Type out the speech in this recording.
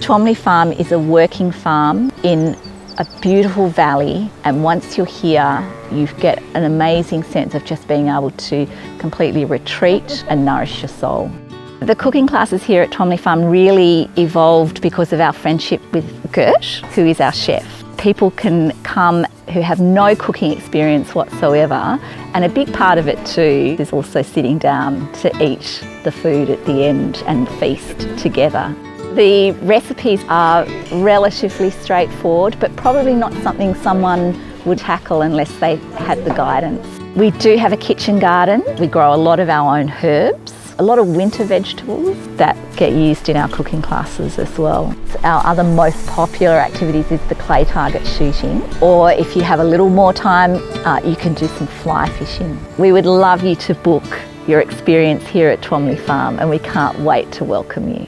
Twamley Farm is a working farm in a beautiful valley, and once you're here you get an amazing sense of just being able to completely retreat and nourish your soul. The cooking classes here at Twamley Farm really evolved because of our friendship with Gert, who is our chef. People can come who have no cooking experience whatsoever, and a big part of it too is also sitting down to eat the food at the end and feast together. The recipes are relatively straightforward, but probably not something someone would tackle unless they had the guidance. We do have a kitchen garden. We grow a lot of our own herbs, a lot of winter vegetables that get used in our cooking classes as well. Our other most popular activities is the clay target shooting, or if you have a little more time, you can do some fly fishing. We would love you to book your experience here at Twamley Farm, and we can't wait to welcome you.